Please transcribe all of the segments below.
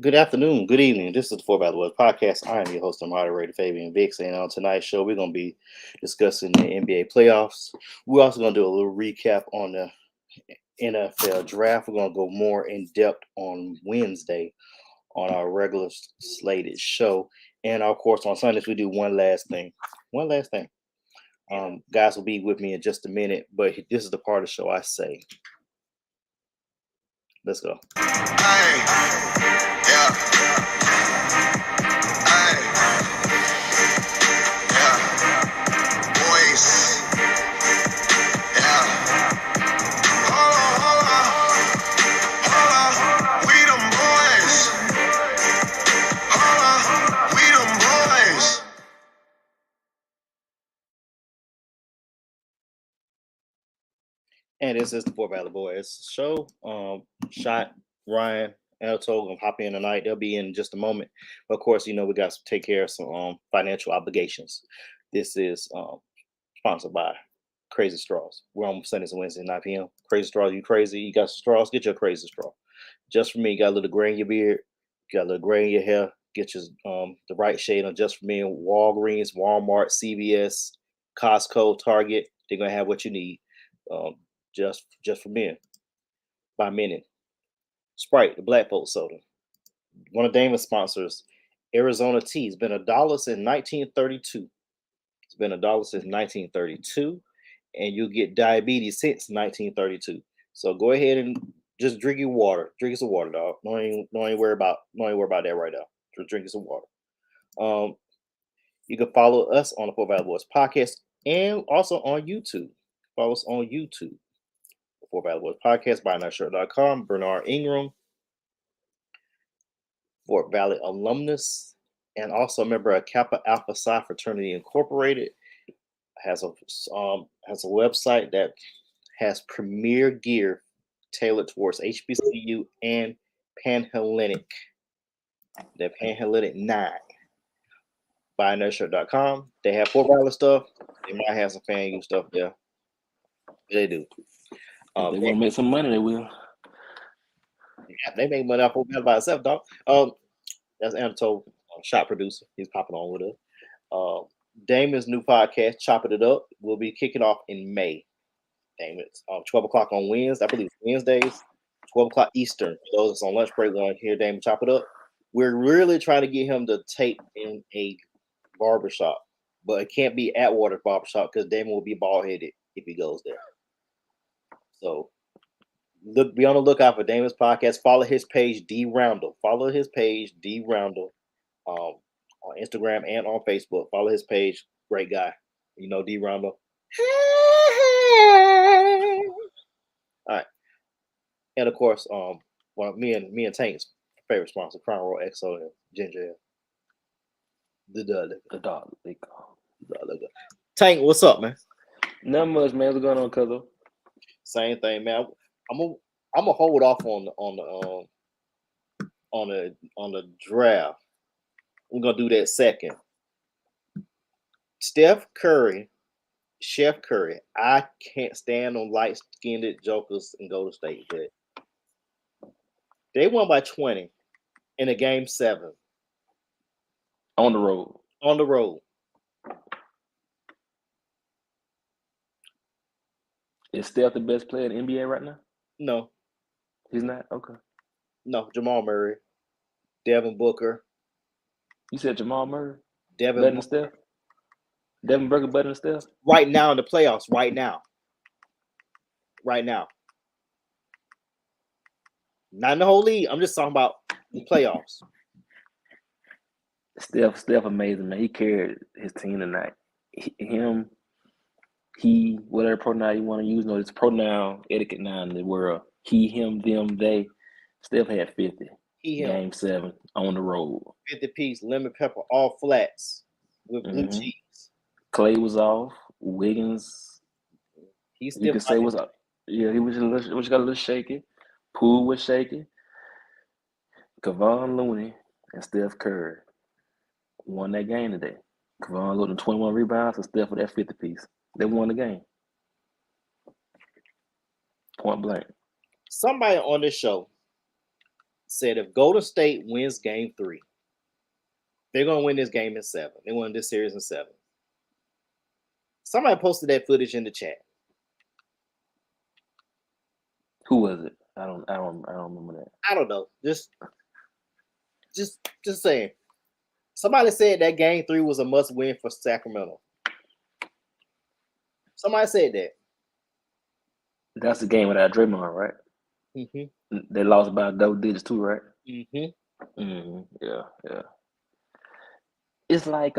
Good afternoon, good evening. This is the Four by the Woods podcast. I am your host and moderator, Fabian Vix. And on tonight's show, we're going to be discussing the NBA playoffs. We're also going to do a little recap on the NFL draft. We're going to go more in depth on Wednesday on our regular slated show. And of course, on Sundays, we do one last thing. One last thing. Guys will be with me in just a minute, but this is the part of the show I say. Let's go. Hey, yeah. Hey, yeah. Boys, yeah. Hold on. We them boys. Hold on. We them boys. And this is the Four Valley Boys show. Shot, Ryan, Anatole gonna hop in tonight. They'll be in just a moment. But of course, we got to take care of some financial obligations. This is sponsored by Crazy Straws. We're on Sundays and Wednesdays, 9 p.m. Crazy Straws, you crazy? You got straws? Get your crazy straw. Just for me, you got a little gray in your beard, you got a little gray in your hair. Get your the right shade on just for me. Walgreens, Walmart, CVS, Costco, Target. They're gonna have what you need. Um, just for men by minute. Sprite, the black folk soda. One of Damon's sponsors, Arizona Tea. It's been $1 since 1932. It's been $1 since 1932, and you'll get diabetes since 1932. So go ahead and just drink your water. Drink some water, dog. Don't worry about that right now. Just drink some water. You can follow us on the Four Valley Boys podcast and also on YouTube. Follow us on YouTube. Four Valley Boys podcast, buynotshirt.com, Bernard Ingram, Fort Valley alumnus, and also a member of Kappa Alpha Psi Fraternity Incorporated. Has a website that has premier gear tailored towards HBCU and Panhellenic. The Panhellenic 9. Buynotshirt.com. They have Fort Valley stuff. They might have some fan use stuff there. They do. If they want to make some money, they will. Yeah, they make money off of that by itself, dog. That's Anatole, shop producer. He's popping on with us. Damon's new podcast, Chopping It Up, will be kicking off in May. Damon's 12 o'clock on Wednesdays. I believe Wednesdays, 12 o'clock Eastern. For those that's on lunch break going to hear Damon Chop It Up. We're really trying to get him to tape in a barbershop, but it can't be Atwater Barbershop because Damon will be bald headed if he goes there. So be on the lookout for Damon's podcast. Follow his page, D Roundel. Follow his page, D Roundel, on Instagram and on Facebook. Follow his page. Great guy. D Roundel. All right. And of course, me and Tank's favorite sponsor, Crown Royal XO and Ginger Ale. The dog. Tank, what's up, man? Not much, man. What's going on, Cuzzo? Same thing, man. I'm gonna hold off on the draft. We're gonna do that second. Chef Curry. I can't stand on light-skinned jokers in Golden State. But they won by 20 in a game 7. On the road. Is Steph the best player in the NBA right now? No. He's not? Okay. No, Jamal Murray. Devin Booker. You said Jamal Murray? Devin better than Steph? Devin Booker better than Steph? Right now in the playoffs. Right now. Not in the whole league. I'm just talking about the playoffs. Steph amazing, man. He carried his team tonight. He, whatever pronoun you want to use, it's pronoun etiquette now in the world. He, him, them, they. Steph had 50. Game 7 on the road. 50-piece lemon pepper, all flats with blue cheese. Clay was off. Wiggins, you could say was up. Yeah, he was got a little shaky. Poole was shaky. Kevon Looney and Steph Curry won that game today. Kevon Looney 21 rebounds and Steph with that 50-piece. They won the game. Point blank. Somebody on this show said if Golden State wins Game 3, they're gonna win this game in 7. They won this series in 7. Somebody posted that footage in the chat. Who was it? I don't remember that. I don't know. Just saying. Somebody said that Game 3 was a must win for Sacramento. Somebody said that. That's the game without Draymond, right? Mm-hmm. They lost by double digits too, right? Mm-hmm. Mm-hmm. Yeah. It's like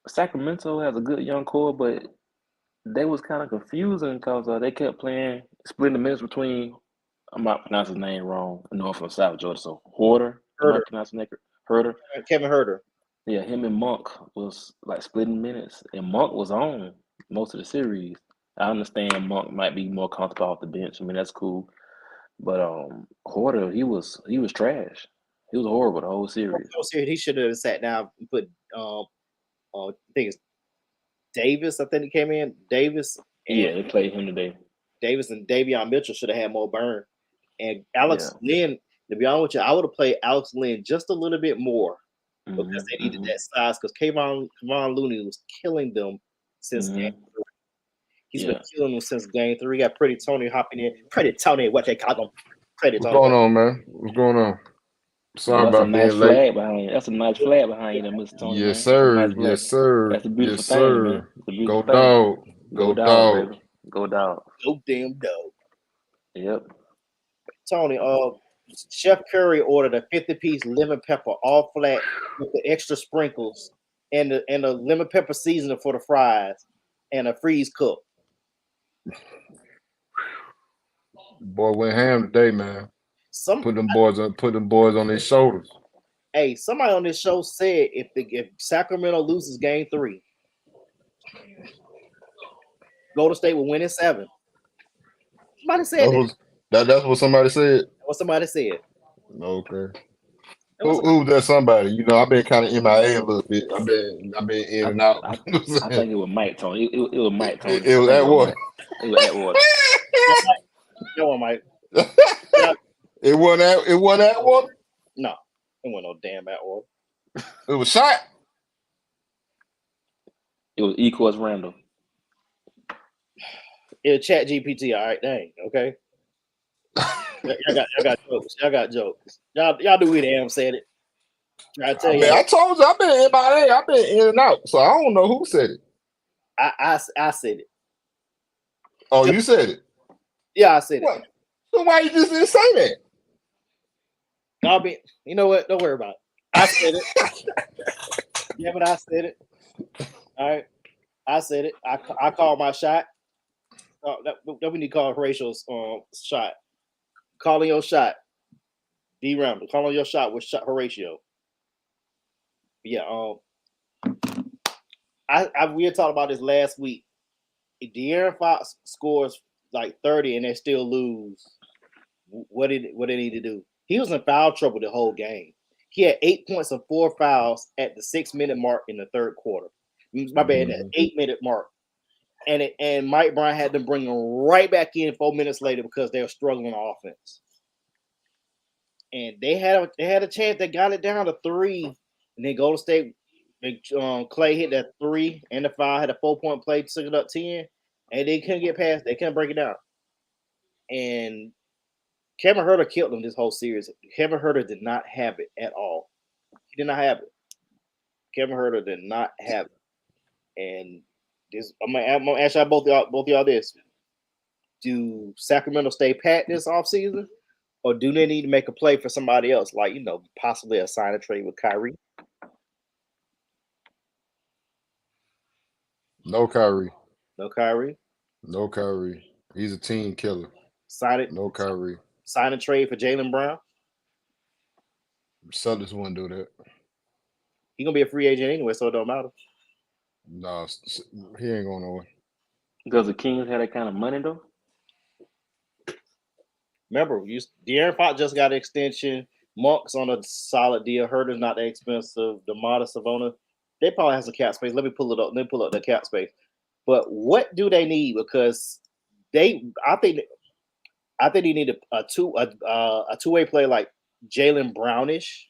Sacramento has a good young core, but they was kind of confusing because they kept playing, splitting the minutes between. I might pronounce his name wrong. North or South Georgia, so Herter. Herter. Kevin Herter. Yeah, him and Monk was like splitting minutes, and Monk was on most of the series. I understand Monk might be more comfortable off the bench. I mean, that's cool. But Horter, he was trash. He was horrible the whole series. He should have sat down and put I think it's Davis. I think he came in. Davis. Yeah, they played him today. Davis and Davion Mitchell should have had more burn. And Alex Lynn, to be honest with you, I would have played Alex Lynn just a little bit more because they needed that size. Because Kevon Looney was killing them since Game 3. He's been killing them since Game 3. We got Pretty Tony hopping in. Pretty Tony, what they call him. Pretty Tony. What's going on, man? What's going on? Sorry about being late. That's a nice flag behind you, Mr. Tony. Yes, sir. Yes, sir. That's a beautiful yes, thing, sir. man. Go dog. Go dog. Baby. Go dog. Go damn dog. Yep. Tony, Chef Curry ordered a 50-piece lemon pepper, all flat with the extra sprinkles and the lemon pepper seasoning for the fries and a freeze cook. Boy went ham today, man. Put them boys on their shoulders. Hey, somebody on this show said if Sacramento loses Game 3, Golden State will win in 7. Somebody said that's what somebody said. What somebody said. Okay. Who's that somebody? You know, I've been kind of MIA a little bit. I've been in and out. I think it was Mike Tony. It was Mike Tony. It was Atwater. It was Atwater. No one, Mike. It wasn't Atwater? No, it wasn't no damn Atwater. It was shot. It was Equals Randall. It was Chat GPT. All right, dang. Okay. I got jokes. Y'all got jokes. Y'all do it. Am said it. I tell you. I told you I've been MIA. I've been in and out, so I don't know who said it. I said it. Oh, you said it. Yeah, I said it. So why you just didn't say that? You know what? Don't worry about it. I said it. Yeah, but I said it. All right. I said it. I called my shot. That we need to call Horatio's shot. Calling your shot. D Randall. Calling your shot with Horatio. Yeah. We had talked about this last week. If De'Aaron Fox scores like 30 and they still lose, what they need to do? He was in foul trouble the whole game. He had 8 points and 4 fouls at the 6-minute mark in the third quarter. My bad, that 8-minute mark. And Mike Brown had them bring him right back in 4 minutes later because they were struggling on offense. And they had a chance. They got it down to 3, and then Golden State. Clay hit that 3 and the foul, had a 4-point play, took it up 10, and they couldn't get past. They couldn't break it down. And Kevin Huerter killed them this whole series. Kevin Huerter did not have it at all. He did not have it. Kevin Huerter did not have it. And this, I'm gonna ask y'all both y'all this: do Sacramento stay pat this offseason, or do they need to make a play for somebody else, like possibly a sign a trade with Kyrie? No Kyrie. No Kyrie. No Kyrie. He's a team killer. Sign it. No Kyrie. Sign a trade for Jaylen Brown. Celtics wouldn't do that. He's gonna be a free agent anyway, so it don't matter. No, he ain't going nowhere. Does the Kings have that kind of money though? Remember, De'Aaron Fox just got an extension. Monk's on a solid deal. Herter's not that expensive. DeMar Savona, they probably have some cap space. Let me pull it up. Let me pull up the cap space. But what do they need? Because I think they need a two-way player like Jalen Brownish,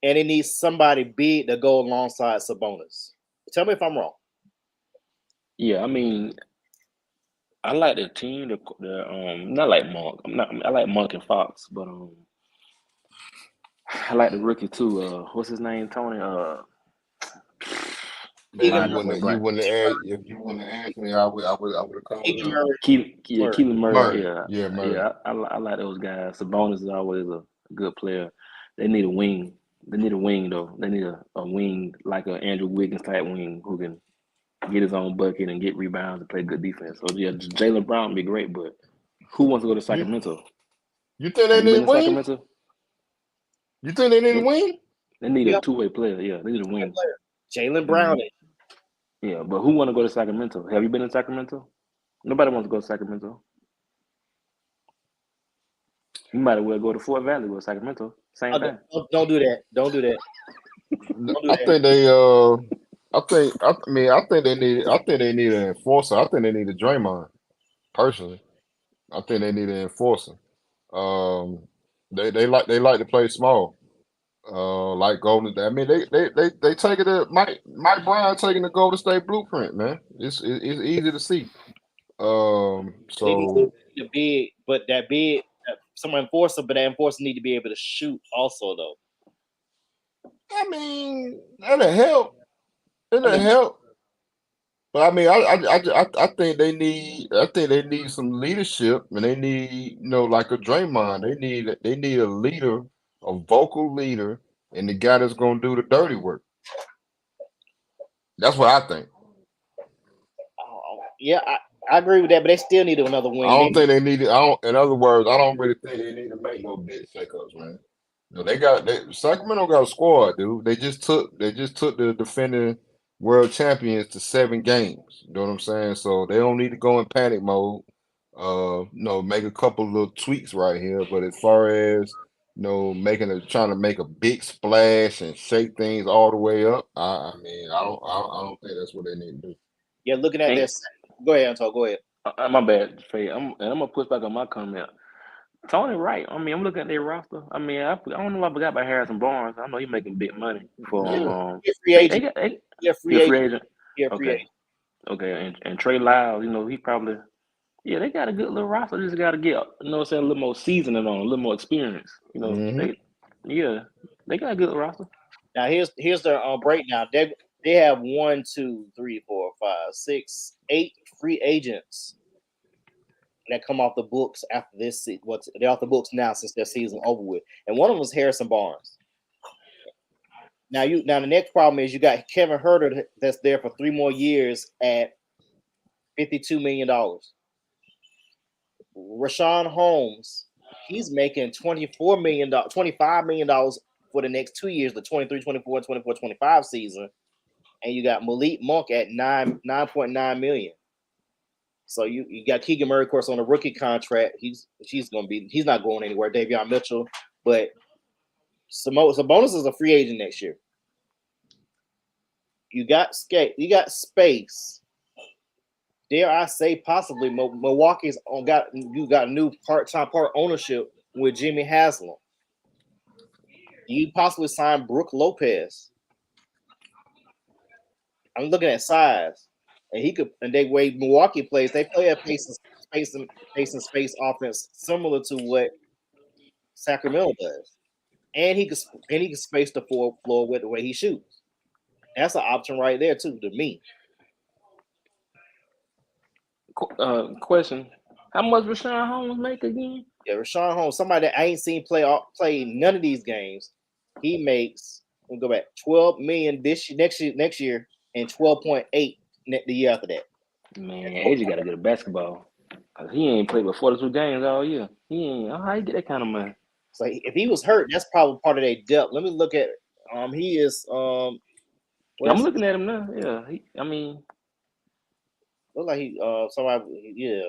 and it needs somebody big to go alongside Sabonis. Tell me if I'm wrong. Yeah, I mean, I like the team. Not like Monk. I like Monk and Fox, but I like the rookie too. What's his name? Tony. Man, Mind you wouldn't ask if you wouldn't ask me. I would have called Keegan him Murray. Keelan Murray. Murray. Yeah, Yeah, Murray. yeah. I like those guys. Sabonis is always a good player. They need a wing. They need a wing though. They need a wing like a Andrew Wiggins type wing who can get his own bucket and get rebounds and play good defense. So yeah, Jalen Brown would be great, but who wants to go to Sacramento? You think they Have you need been a to wing? Sacramento? You think they need a They, wing? they need a Yep. two-way player. Yeah, they need a wing. Jalen Brown. Yeah, but who want to go to Sacramento? Have you been in Sacramento? Nobody wants to go to Sacramento. You might as well go to Fort Valley or Sacramento. Same thing. Don't do that. Don't do that. I think they I think they need an enforcer. I think they need a Draymond, personally. I think they need an enforcer. They like to play small. Like Golden State. I mean, they take it to Mike Brown taking the Golden State blueprint, man. It's easy to see. They need So the big, but that big, some enforcer, but that enforcer need to be able to shoot also though. I mean, that'll help. It'll help. But I mean, I think they need some leadership, and they need like a Draymond. They need a leader, a vocal leader, and the guy that's gonna do the dirty work. That's what I think. Yeah, I agree with that, but they still need another wing. I don't think they need it. I don't. In other words, I don't really think they need to make no big shakeups, man. No, Sacramento got a squad, dude. They just took the defending world champions to 7 games. You know what I'm saying? So they don't need to go in panic mode. No, make a couple little tweaks right here. But as far as trying to make a big splash and shake things all the way up, I mean, I don't think that's what they need to do. Yeah, looking at this. Go ahead, Anton. Go ahead. My bad, Faye. I'm gonna push back on my comment. Tony, right? I mean, I'm looking at their roster. I mean, I don't know if I forgot about Harrison Barnes. I know he's making big money for free agent. Free agent. Yeah, free agent. Okay, and Trey Lyles, he probably they got a good little roster. Just got to get a little more seasoning on, a little more experience. They got a good roster. Now here's their breakdown. They have 1, 2, 3, 4, 5, 6, 8 free agents that come off the books after this. They're off the books now since their season over with, and one of them is Harrison Barnes. Now the next problem is you got Kevin Huerter that's there for 3 more years at $52 million. Rashawn Holmes, he's making $25 million for the next 2 years, the 23, 24, 24, 25 season. And you got Malik Monk at $9.9 million. So you got Keegan Murray, of course, on a rookie contract. He's not going anywhere. Davion Mitchell, but Sabonis is a free agent next year. You got space. Dare I say, possibly Milwaukee's got new part ownership with Jimmy Haslam. You possibly sign Brook Lopez. I'm looking at size, and the way Milwaukee plays, they play a pace and space offense similar to what Sacramento does, and he can space the floor with the way he shoots. That's an option right there too to me. Question: how much Rashawn Holmes make again? Yeah, Rashawn Holmes, somebody that I ain't seen play none of these games. He makes, we'll go back, $12 million next year, and 12.8 the year after that. Man, AJ got to get a basketball because he ain't played but 42 games all year. He ain't. How you get that kind of money? So if he was hurt, that's probably part of their depth. Let me look at. He is. I'm looking at him now. Yeah, look like he. Somebody. Yeah,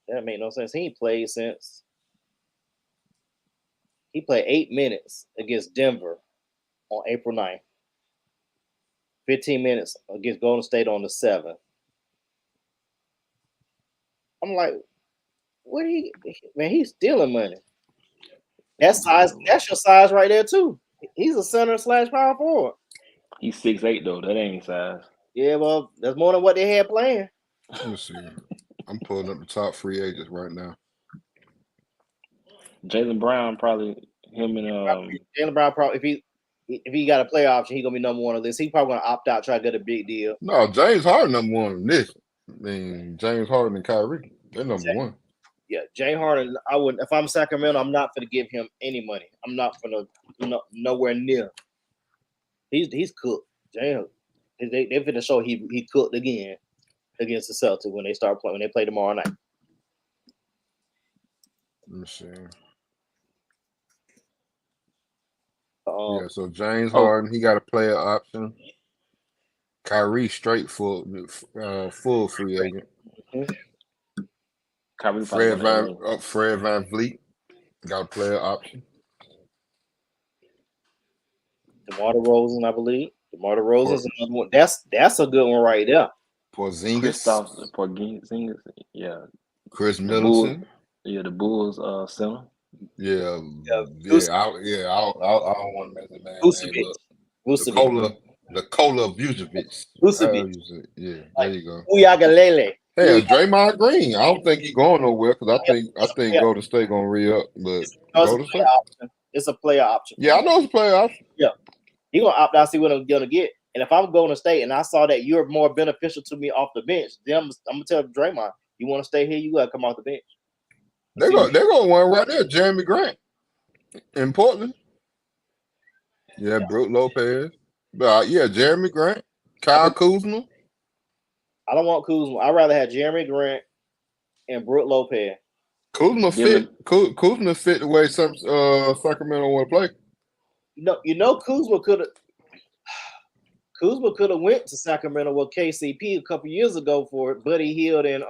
that made no sense. He ain't played since. He played 8 minutes against Denver on April 9th. 15 minutes against Golden State on the 7th. I'm like, what he's stealing money. That size, that's your size right there too. He's a center slash power forward. He's 6'8" though. That ain't size. Yeah, well, that's more than what they had playing. Let me see. I'm pulling up the top free agents right now. Jaylen Brown probably him and Jaylen Brown probably if he got a player option, he gonna be number one on the list. He probably gonna opt out, try to get a big deal. No, James Harden number one on this. I mean, James Harden and Kyrie, they're number one. Yeah, James Harden. I wouldn't. If I'm Sacramento, I'm not gonna give him any money. I'm not gonna nowhere near. He's cooked. James, they finna show he cooked again against the Celtics when they play tomorrow night. Let me see. Yeah, so James Harden, he got a player option. Kyrie straight full free agent. Mm-hmm. Kyrie Fred Van Vliet got a player option. DeMar DeRozan, I believe. DeMar DeRozan's another one. That's a good one right there. Porzingis, yeah. Chris Middleton. The Bulls center. Yeah. I don't want to mess the man name up. Nikola Vucevic. Yeah, there you go. Uyagalele. Hey, Draymond Green. I don't think he's going nowhere because I think Golden State gonna re-up, but Golden State. It's a player option. Yeah, I know it's a player option. Yeah. He gonna opt out, see what I'm gonna get. And if I'm Golden State and I saw that you're more beneficial to me off the bench, then I'm gonna tell Draymond, you want to stay here, you gotta come off the bench. They're going one right there, Jeremy Grant in Portland. Yeah, Brook Lopez. Yeah, Jeremy Grant, Kyle Kuzma. I don't want Kuzma. I'd rather have Jeremy Grant and Brook Lopez. Kuzma fit the way some Sacramento want to play. You know, Kuzma could have went to Sacramento with KCP a couple years ago for Buddy Hield and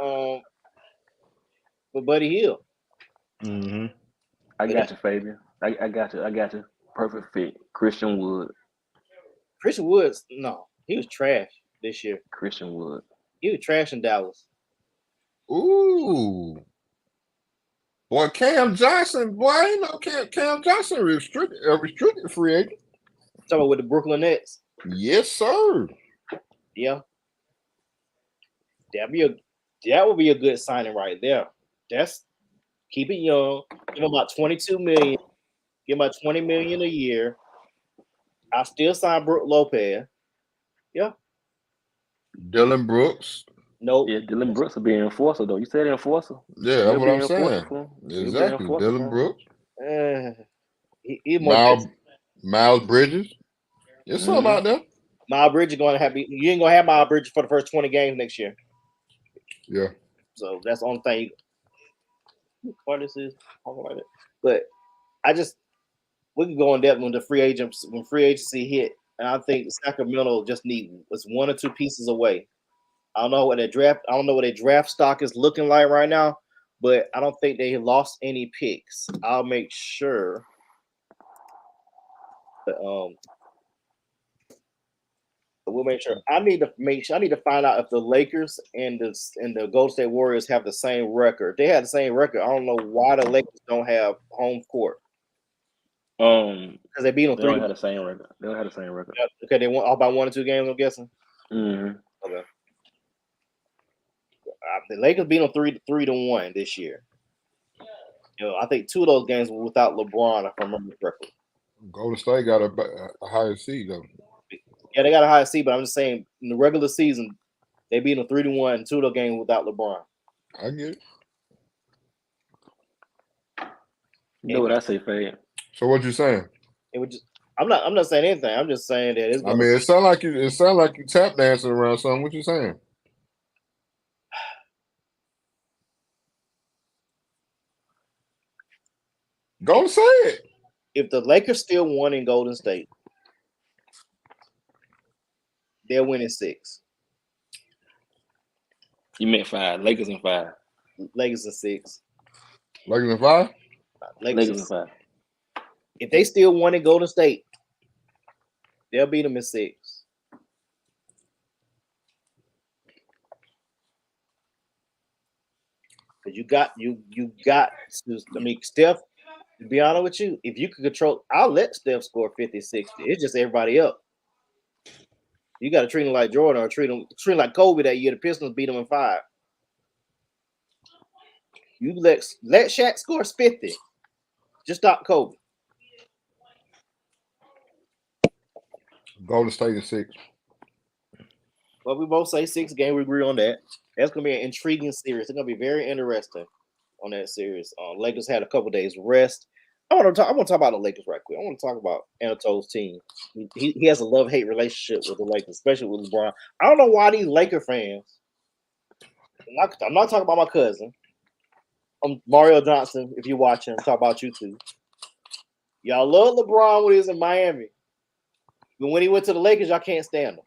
for Buddy Hield. Mm-hmm. I got you, Fabian. I got you. Perfect fit. Christian Wood. Christian Woods, no, he was trash this year. Christian Wood. He was trash in Dallas. Ooh. Boy, Cam Johnson. Boy, I ain't know Cam Johnson restricted free agent. Talking about with the Brooklyn Nets. Yes, sir. Yeah. That would be a good signing right there. That's keep it young. Give him about $22 million. Give him about $20 million a year. I still sign Brook Lopez. Yeah. Dylan Brooks. Nope. Yeah, Dylan Brooks will be an enforcer though. You said enforcer. Yeah, that's what I'm saying. Exactly. Dylan Brooks. Miles Bridges. There's something out there. Miles Bridges you ain't gonna have Miles Bridges for the first 20 games next year. Yeah. So that's the only thing. What this is, but we can go in depth when free agency hit, and I think Sacramento just was one or two pieces away. I don't know what their draft stock is looking like right now, but I don't think they lost any picks. I'll make sure. But, we'll make sure. I need to find out if the Lakers and the Golden State Warriors have the same record. They have the same record. I don't know why the Lakers don't have home court. Because they beat them 3. They don't have the same record. They don't have the same record. Okay, they won all by 1 or 2 games, I'm guessing. Mm-hmm. Okay. The Lakers beat them 3-1 this year. I think 2 of those games were without LeBron, if I remember correctly. Golden State got a higher seed though. Yeah, they got a higher seed, but I'm just saying in the regular season, they beat them 3-1, 2 of those games without LeBron. I get it. You know what I say, Fad? So what you saying? It would just. I'm not saying anything. I'm just saying that it's. It sounds like you tap dancing around something. What you saying? Go say it. If the Lakers still won in Golden State, they're winning 6. You meant 5. Lakers in 5. Lakers in 6. Lakers in 5. Lakers in 5. If they still won in Golden State, they'll beat them in 6. Because you got to. I mean, Steph To be honest with you, if you could control, I'll let Steph score 50, 60. It's just everybody up. You got to treat him like Jordan or treat him like Kobe that year. The Pistons beat him in 5. You let Shaq score 50. Just stop Kobe. Golden State in 6. Well, we both say 6 game. We agree on that. That's going to be an intriguing series. It's going to be very interesting on that series. Lakers had a couple days rest. I want to talk about the Lakers right quick. I want to talk about Anatole's team. He has a love-hate relationship with the Lakers, especially with LeBron. I don't know why these Laker fans. I'm not talking about my cousin. I'm Mario Johnson. If you're watching, I'm talking about you too. Y'all love LeBron when he was in Miami, but when he went to the Lakers, y'all can't stand him.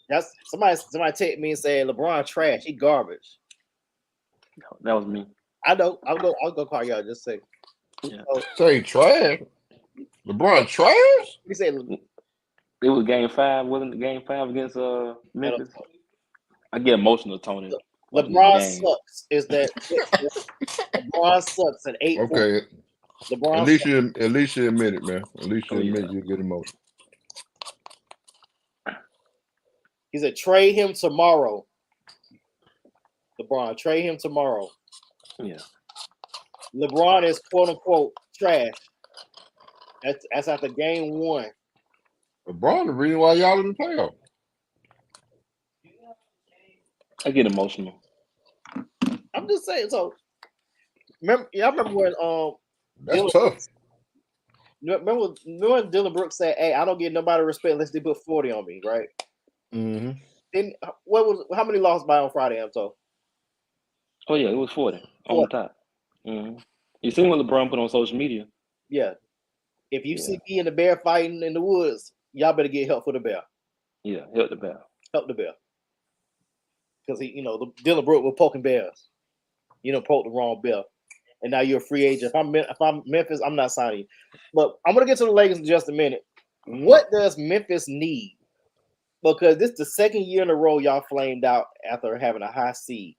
That's somebody text me and said LeBron trash. He garbage. That was me. I know. I'll go call y'all just say. Yeah. Say trash. LeBron trash? We say It was game 5, wasn't it? Game 5 against Memphis. I get emotional, Tony. LeBron sucks. Is that LeBron sucks at 8? Okay. LeBron At least you admit it, man. At least you admit you get emotional. He said trade him tomorrow. LeBron, trade him tomorrow. Yeah. LeBron is quote unquote trash. That's after game 1. LeBron the reason why y'all in the playoff. I get emotional. I'm just saying. So remember when That's tough. remember when Dylan Brooks said, "Hey, I don't get nobody respect unless they put 40 on me," right? Mm-hmm. Then how many lost by on Friday? I'm told. Oh yeah, it was 40 on the top. Mm-hmm. You seen what LeBron put on social media? Yeah. If you see me and the bear fighting in the woods, y'all better get help for the bear. Yeah, help the bear. Help the bear. Because Dylan Brooks was poking bears. Poke the wrong bear. And now you're a free agent. If I'm Memphis, I'm not signing you. But I'm gonna get to the Lakers in just a minute. What does Memphis need? Because this is the second year in a row y'all flamed out after having a high seed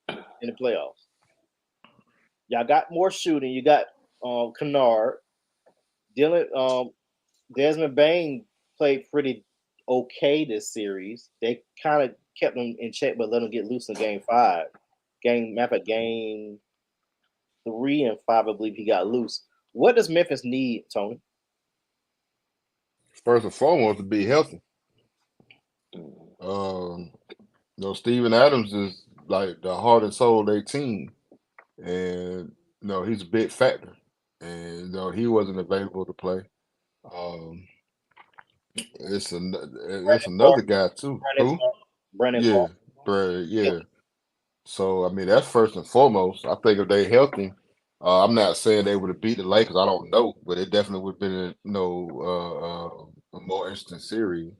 in the playoffs. Y'all got more shooting. You got Kennard. Desmond Bain played pretty okay this series. They kind of kept him in check, but let him get loose in game 5. Game 3 and 5, I believe he got loose. What does Memphis need, Tony? First and foremost, to be healthy. Steven Adams is like the heart and soul of their team, and he's a big factor. And he wasn't available to play. It's another guy too. Brandon Clark. Yeah. So I mean, that's first and foremost. I think if they healthy, I'm not saying they would have beat the Lakers. I don't know, but it definitely would have been a more interesting series.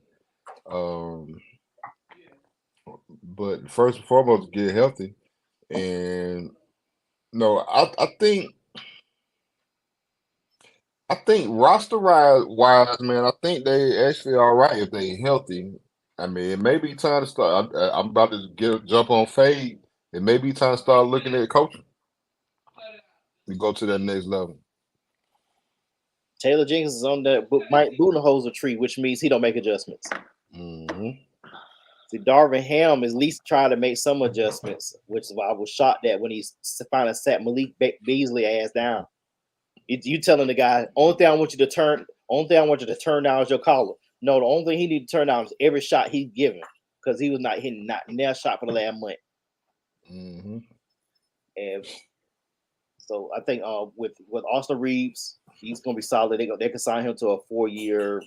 But first and foremost, get healthy, and I think roster wise, man, I think they actually all right if they healthy. I mean, it may be time to start. I'm about to jump on Fade. It may be time to start looking at coaching. We go to that next level. Taylor Jenkins is on that Mike Budenholzer tree, which means he don't make adjustments. Mm-hmm. See, Darvin Ham is at least trying to make some adjustments, which is why I was shocked at when he finally sat Malik Beasley ass down. You telling the guy, only thing I want you to turn down is your collar. No, the only thing he need to turn down is every shot he's given, because he was not hitting nail shot for the last month. Mm-hmm. And so I think with Austin Reeves, he's gonna be solid. They can sign him to a 4-year,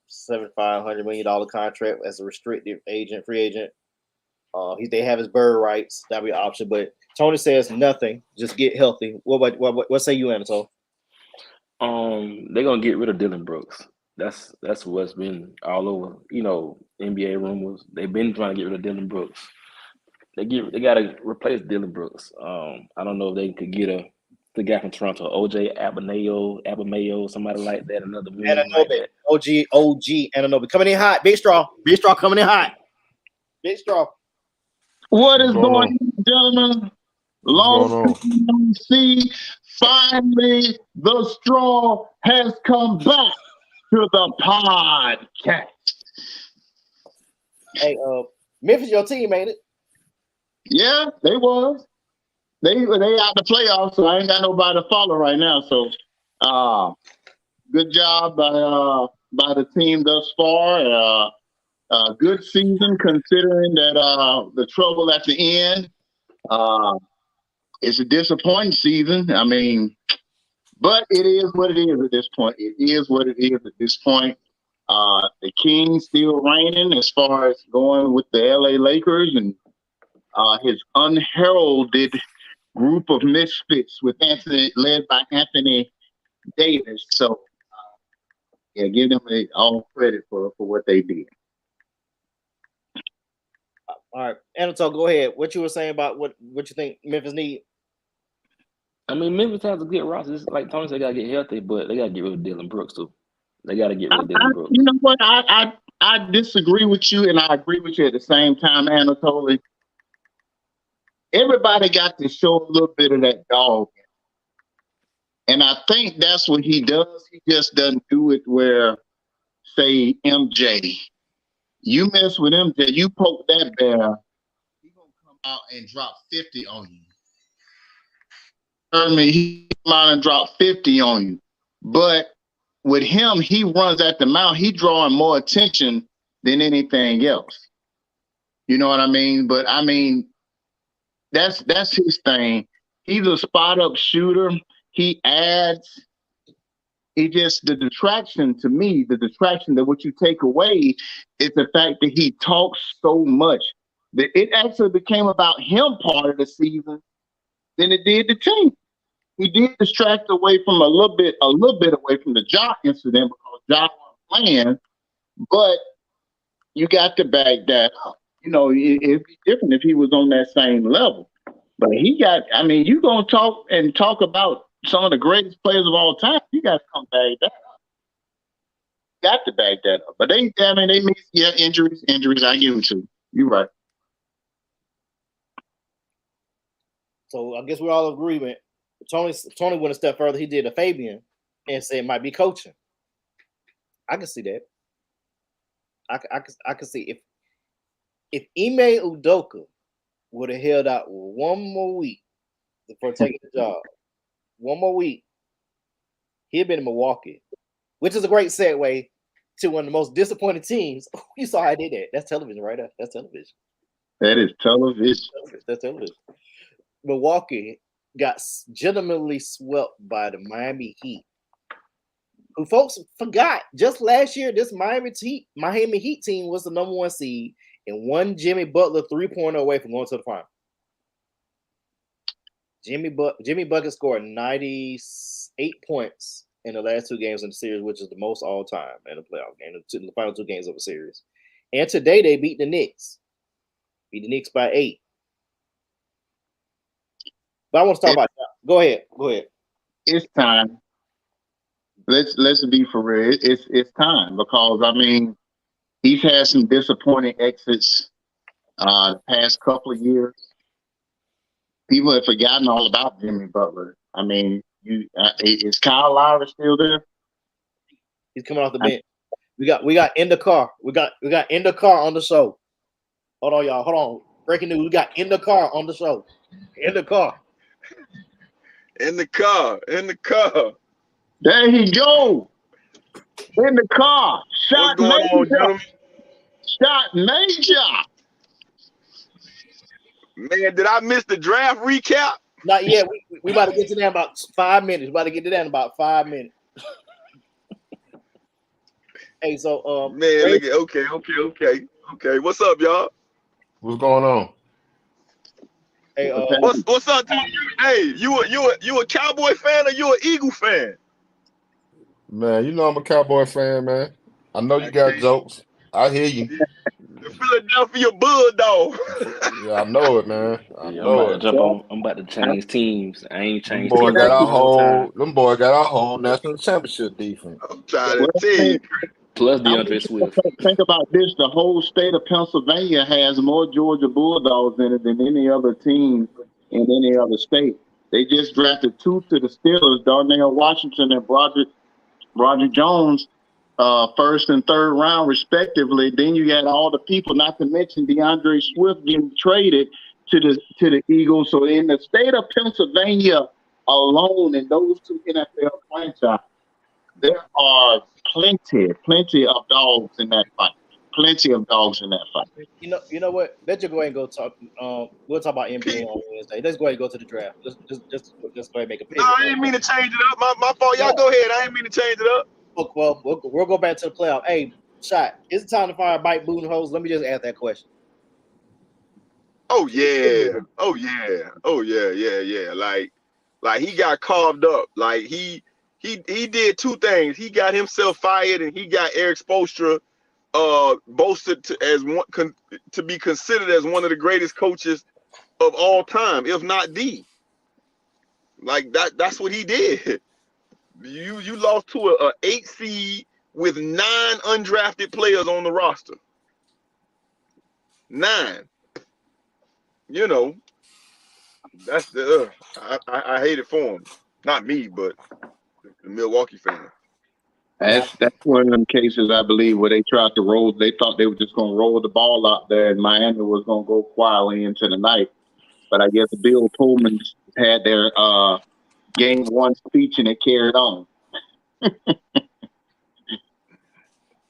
$7,500 million contract as a restricted agent, free agent. They have his bird rights. That'll be an option. But Tony says nothing. Just get healthy. What say you, Anatole? They're gonna get rid of Dylan Brooks. That's what's been all over. NBA rumors. They've been trying to get rid of Dylan Brooks. They gotta replace Dylan Brooks. I don't know if they could get the guy from Toronto, OJ Abamayo, somebody like that. Another one like that. OG Anunoby coming in hot. Big Straw coming in hot. Big Straw. What is going on, gentlemen? Long see Finally, the straw has come back to the podcast. Hey, Memphis, your team, ain't it? Yeah, they was. They out the playoffs, so I ain't got nobody to follow right now. So, good job by the team thus far. Good season considering that the trouble at the end. It's a disappointing season. I mean, but it is what it is at this point. It is what it is at this point. The Kings still reigning as far as going with the LA Lakers and his unheralded group of misfits with led by Anthony Davis. So, yeah, give them all credit for what they did. All right, Anatole, go ahead. What you were saying about what you think Memphis need? I mean, Memphis has a good roster. It's like Tony said, they gotta get healthy, but they gotta get rid of Dylan Brooks too. They gotta get rid of Dylan Brooks. You know what? I disagree with you, and I agree with you at the same time, Anatoly. Everybody got to show a little bit of that dog. And I think that's what he does. He just doesn't do it where, say, MJ. You mess with MJ, you poke that bear, he's going to come out and drop 50 on you. He come out and drop 50 on you. But with him, he runs at the mouth. He drawing more attention than anything else. You know what I mean? But, I mean, that's his thing. He's a spot-up shooter. He adds. He just, the distraction to me, the distraction that what you take away is the fact that he talks so much. That it actually became about him part of the season than it did the team. He did distract away from a little bit away from the Ja incident because Ja wasn't playing, but you got to back that up. You know, it'd be different if he was on that same level. But you going to talk about some of the greatest players of all time, you got to come back that up. Got to back that up. But they miss, injuries. I give it to you. You're right. So I guess we're all in agreement. Tony went a step further. He did a Fabian and said it might be coaching. I can see that. I can see if Ime Udoka would have held out one more week before taking the job. One more week, he'd been in Milwaukee, which is a great segue to one of the most disappointing teams. You saw how I did that. That's television right there. That's television. That is television. That's television. Milwaukee got legitimately swept by the Miami Heat, who folks forgot just last year this Miami Heat team was the number 1 seed and one Jimmy Butler 3-pointer away from going to the final. Jimmy Bucket scored 98 points in the last 2 games in the series, which is the most all time in the playoff game, in the final 2 games of the series. And today they beat the Knicks. Beat the Knicks by 8. But I want to talk about that. Go ahead. It's time. Let's be for real. It's time because he's had some disappointing exits the past couple of years. People have forgotten all about Jimmy Butler. Is Kyle Lowry still there? He's coming off the bench. We got in the car. We got in the car on the show. Hold on, y'all. Hold on. Breaking news. We got in the car on the show. In the car. In the car. There he go. In the car. Shot major. Shot major. Man, did I miss the draft recap? Not yet. We about to get to that in about 5 minutes. We about to get to that in about 5 minutes. Hey, so man, look at, okay. What's up, y'all? What's going on? Hey, what's up, Tony? Hey, you a Cowboy fan or you an Eagle fan? Man, you know I'm a Cowboy fan, man. I know you got jokes. I hear you. The Philadelphia Bulldogs. Yeah, I know it, man. I'm about to change teams. I ain't changed Them boy teams. them boy got our whole national championship defense. I'm trying to tell you. Plus DeAndre Swift. Think about this. The whole state of Pennsylvania has more Georgia Bulldogs in it than any other team in any other state. They just drafted 2 to the Steelers, Darnell Washington and Roger Jones, first and third round respectively. Then you got all the people, not to mention DeAndre Swift getting traded to the Eagles. So in the state of Pennsylvania alone, in those 2 NFL franchises, there are plenty of dogs in that fight. Plenty of dogs in that fight. You know what? Let's just go ahead and go talk. We'll talk about NBA on Wednesday. Let's go ahead and go to the draft. Just go ahead and make a pivot. No, I didn't mean to change it up. My fault. Y'all go ahead. I didn't mean to change it up. Well, we'll go back to the playoff. Hey, Shot, is it time to fire Mike Budenholzer? Let me just ask that question. Oh yeah. Oh yeah. Oh yeah. Yeah. Yeah. Like he got carved up. Like he did 2 things. He got himself fired, and he got Eric Spoelstra boasted to be considered as one of the greatest coaches of all time, if not the. Like that's what he did. You lost to a 8 seed with 9 undrafted players on the roster. 9. You know, that's the I hate it for him. Not me, but the Milwaukee fan. That's one of them cases, I believe, where they tried to roll. They thought they were just going to roll the ball out there, and Miami was going to go quietly into the night. But I guess Bill Pullman had their game 1 speech, and it carried on.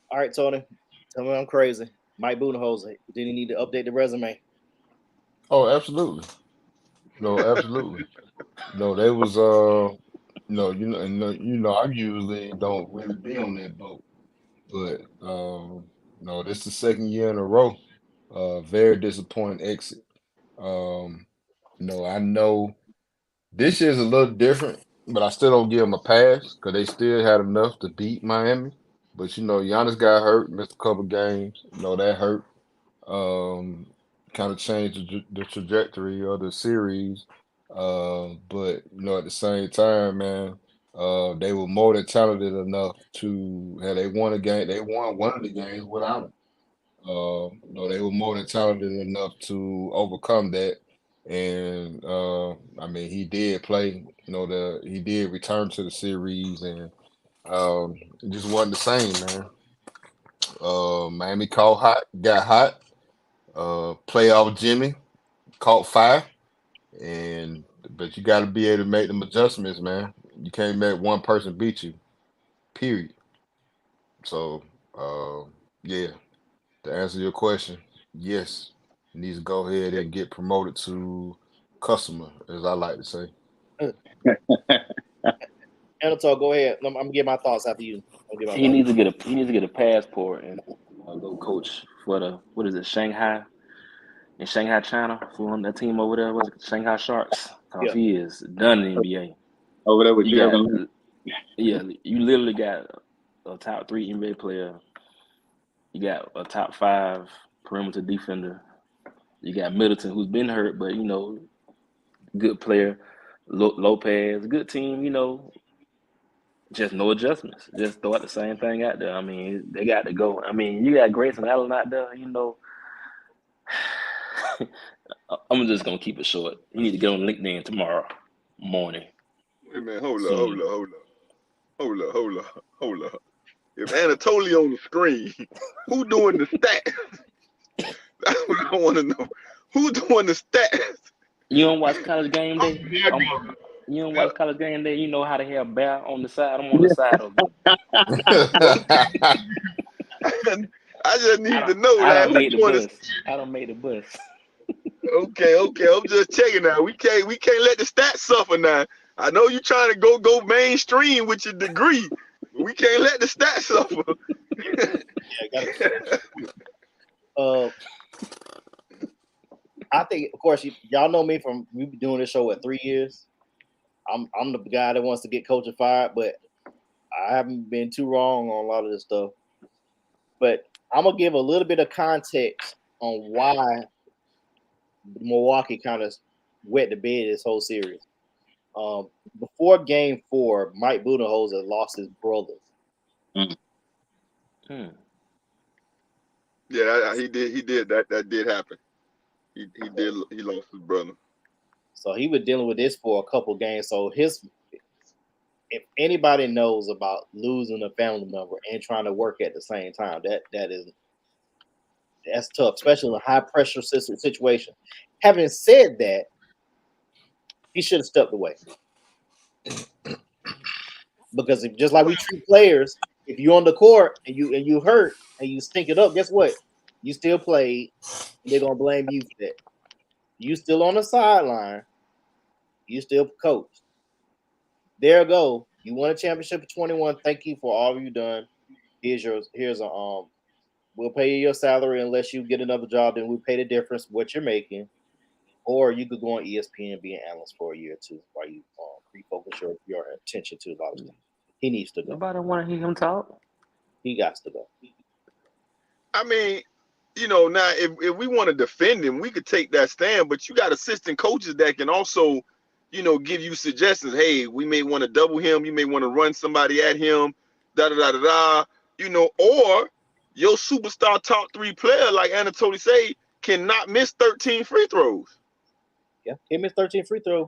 All right, Tony, tell me I'm crazy. Mike Budenholzer, did he need to update the resume? Oh, absolutely. No, absolutely. No, they was no, I usually don't really be on that boat, but no, this is the 2nd year in a row. Very disappointing exit. No, I know this year's a little different, but I still don't give them a pass because they still had enough to beat Miami. But Giannis got hurt, missed a couple games. That hurt. Kind of changed the trajectory of the series. But at the same time, man, they were more than talented enough to they won a game. They won one of the games without him. They were more than talented enough to overcome that. And I mean, he did play. He did return to the series, and it just wasn't the same, man. Miami got hot. Playoff Jimmy caught fire, but you got to be able to make them adjustments, man. You can't make one person beat you, period. So, yeah, to answer your question, yes, he needs to go ahead and get promoted to customer, as I like to say. Anatol, go ahead. I'm gonna get my thoughts after you. He needs to get a passport and go coach for Shanghai in Shanghai, China, for that team over there. Was it Shanghai Sharks? Yeah. He is done in the NBA. Over there with Jeremy. Yeah, you literally got a top 3 NBA player. You got a top 5 perimeter defender. You got Middleton, who's been hurt, but good player. Lopez, good team. Just no adjustments. Just throw out the same thing out there. I mean, they got to go. I mean, you got Grayson Allen out there. I'm just gonna keep it short. You need to get on LinkedIn tomorrow morning. Wait, man, hold up. If Anatoly on the screen, who doing the stats? That's what I want to know. Who doing the stats? You don't watch College Game Day? You don't watch College Game Day? You know how to have Bear on the side. I'm on the side of it. I just need to know. I don't make the bus. Okay. I'm just checking now. We can't let the stats suffer now. I know you trying to go mainstream with your degree, but we can't let the stats suffer. I think, of course, y'all know me from we've been doing this show 3 years. I'm the guy that wants to get coaches fired, but I haven't been too wrong on a lot of this stuff. But I'm gonna give a little bit of context on why Milwaukee kind of wet the bed this whole series. Before Game 4, Mike Budenholzer lost his brothers. Yeah, he did. That did happen. He lost his brother. So he was dealing with this for a couple games. So if anybody knows about losing a family member and trying to work at the same time, that's tough, especially in a high pressure situation. Having said that, he should have stepped away. Because just like we treat players, if you're on the court and you hurt and you stink it up, guess what? You still played. They're gonna blame you for that. You still on the sideline. You still coach. There you go. You won a championship at 21. Thank you for all you've done. Here's a we'll pay you your salary unless you get another job. Then we'll pay the difference what you're making. Or you could go on ESPN and be an analyst for a year or two while you refocus your attention to a lot of stuff. He needs to go. Nobody want to hear him talk. He got to go. I mean, now if we want to defend him, we could take that stand. But you got assistant coaches that can also, give you suggestions. Hey, we may want to double him. You may want to run somebody at him. Da da da da da. Or your superstar top 3 player, like Anatoly say, cannot miss 13 free throws. Yeah, he missed 13 free throws.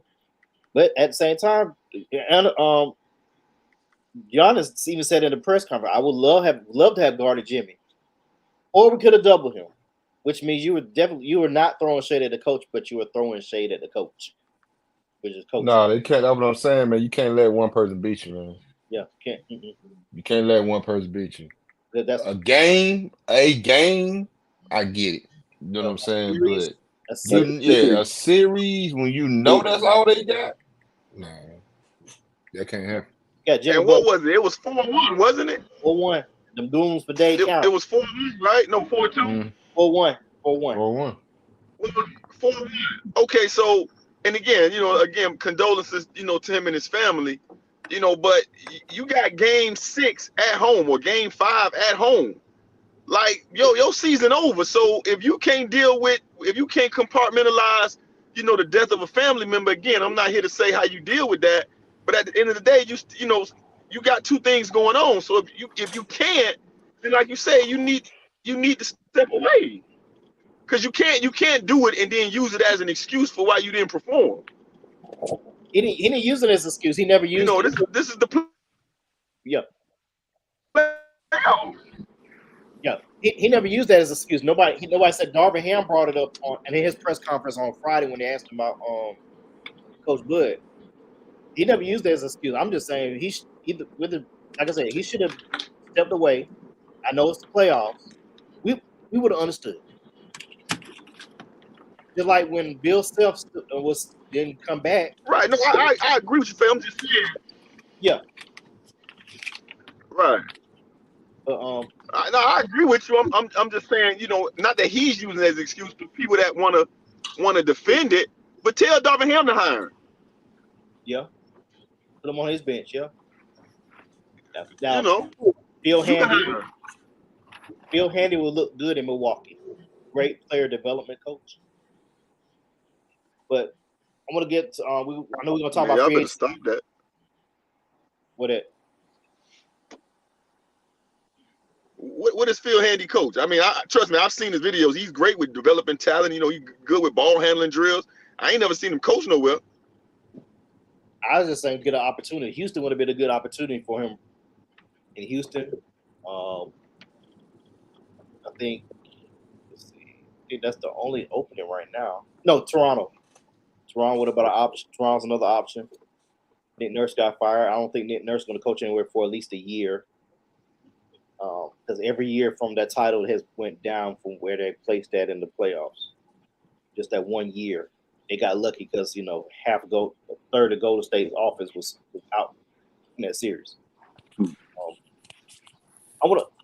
But at the same time, Giannis even said in the press conference, I would love to have guarded Jimmy. Or we could have doubled him, which means you were not throwing shade at the coach, but you were throwing shade at the coach, which is coach. No, they can't. That's what I'm saying, man. You can't let one person beat you, man. Yeah, can't. You can't let one person beat you. That's a game. I get it. You know what I'm saying? But a series when you know that's all they got. No, that can't happen. Yeah, Jimmy and what was it? It was 4-1, wasn't it? 4-1. Them dooms for day count. It was 4-1, right? No, 4-2. 4-1. 4-1. 4-1. Okay, so and again, condolences, to him and his family, but you got game 6 at home or game 5 at home. Like, your season over. So if you can't compartmentalize, the death of a family member, again, I'm not here to say how you deal with that, but at the end of the day, you got 2 things going on. So if you can't, then like you say, you need to step away. Because you can't do it and then use it as an excuse for why you didn't perform. He didn't use it as an excuse. He never used it. This is the yeah. Yeah, he never used that as an excuse. Nobody said. Darvin Ham brought it up in his press conference on Friday when they asked him about Coach Bud. He never used that as an excuse. I'm just saying like I said, he should have stepped away. I know it's the playoffs. We would have understood. Just like when Bill Self didn't come back. Right. No, I agree with you, fam. I'm just saying. Yeah. Right. I agree with you. I'm just saying, not that he's using it as an excuse, but people that want to defend it, but tell Darvin Ham to hire him. Yeah. Put him on his bench. Yeah. Now, Phil Handy will look good in Milwaukee. Great player development coach. But I'm gonna get. I know we're gonna talk about. Y'all better stop that. What it? What is Phil Handy coach? I mean, trust me, I've seen his videos. He's great with developing talent. He's good with ball handling drills. I ain't never seen him coach nowhere. I was just saying, get an opportunity. Houston would have been a good opportunity for him in Houston. I think that's the only opening right now. No, Toronto. Toronto would have been an option. Toronto's another option. Nick Nurse got fired. I don't think Nick Nurse is going to coach anywhere for at least a year. Because every year from that title has went down from where they placed that in the playoffs. Just that 1 year. They got lucky because, a third of Golden State's offense was out in that series. I'm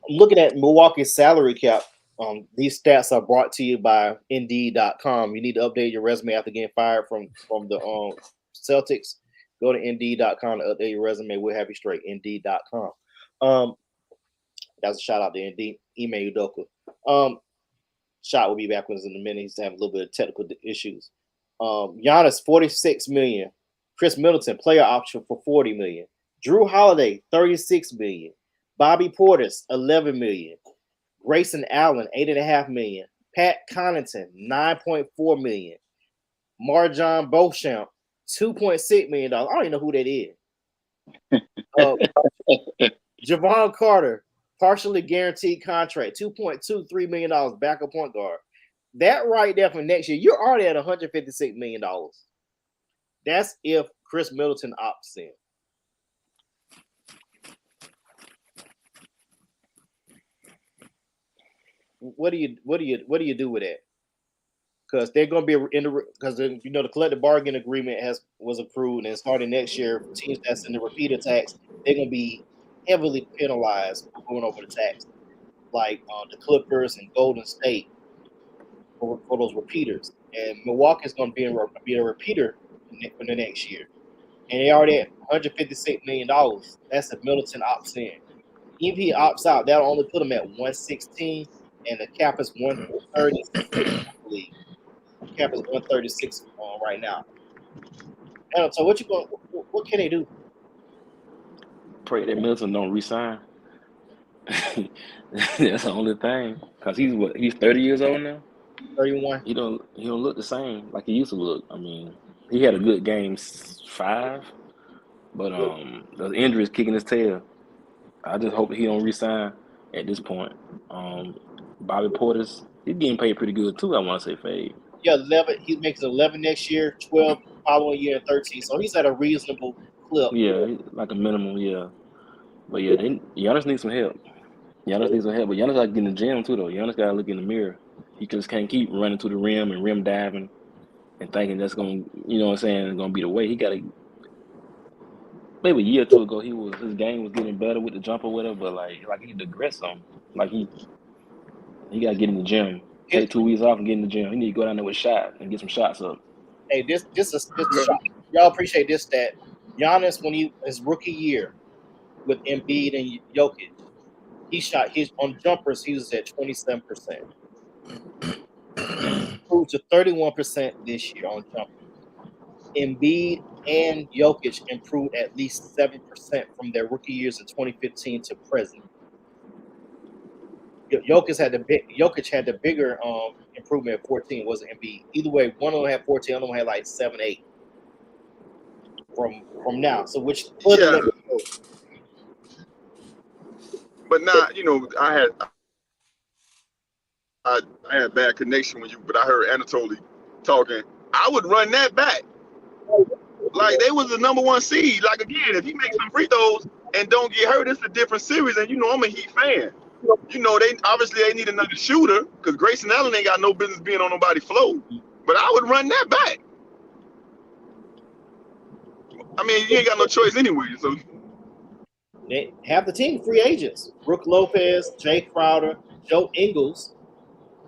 looking at Milwaukee's salary cap. These stats are brought to you by Indeed.com. You need to update your resume after getting fired from the Celtics. Go to Indeed.com to update your resume. We'll have you straight. Indeed.com. That's a shout out to Indeed. Email Udoka. Shot will be back with us in a minute. He's having a little bit of technical issues. Giannis, $46 million. Chris Middleton, player option for $40 million. Drew Holiday, $36 million. Bobby Portis, $11 million. Grayson Allen, $8.5 million. Pat Connaughton, $9.4 million. Marjon Beauchamp, $2.6 million. I don't even know who that is. Javon Carter, partially guaranteed contract, $2.23 million, backup point guard. That right there for next year, you're already at $156 million. That's if Chris Middleton opts in. What do you do with that? Because they're going to be because the collective bargaining agreement was approved, and starting next year, teams that's in the repeater tax, they're going to be heavily penalized for going over the tax, like the Clippers and Golden State for those repeaters. And Milwaukee's going to be a repeater for the next year, and they already at $156 million. That's if Middleton opts in. If he opts out, that'll only put him at 116, and the cap is 136. I believe. Cap is 136 right now. So what can they do? Pray that Middleton don't resign. That's the only thing. Cause he's 30 years old now. 31. He don't look the same like he used to look. I mean, he had a good game 5, but the injury is kicking his tail. I just hope he don't resign at this point. Bobby Portis, he's getting paid pretty good too. I want to say fade. Yeah, 11. He makes 11 next year, 12 following year, and 13. So he's at a reasonable clip. Yeah, like a minimum. Yeah, but yeah, Giannis needs some help. But Giannis got to get in the gym too, though. Giannis got to look in the mirror. He just can't keep running to the rim and rim diving and thinking that's going to, going to be the way. He got to. Maybe a year or two ago, his game was getting better with the jumper, whatever. But like he digressed on. Like he got to get in the gym. Take 2 weeks off and get in the gym. He need to go down there with a shot and get some shots up. Hey, this is shot. Y'all appreciate this stat. Giannis, when his rookie year with Embiid and Jokic, he's on jumpers. He was at 27%. Improved to 31% this year on jumpers. Embiid and Jokic improved at least 7% from their rookie years in 2015 to present. Jokic had the bigger improvement at 14, wasn't Embiid. Either way, one of them had 14, the other one had like 7, 8 from now. So which Yeah. But now, I had bad connection with you, but I heard Anatoly talking. I would run that back. Like they was the number 1 seed. Like again, if he makes some free throws and don't get hurt, it's a different series. And I'm a Heat fan. They need another shooter because Grayson Allen ain't got no business being on nobody's floor. But I would run that back. I mean, you ain't got no choice anyway. So they have the team free agents: Brook Lopez, Jay Crowder, Joe Ingles,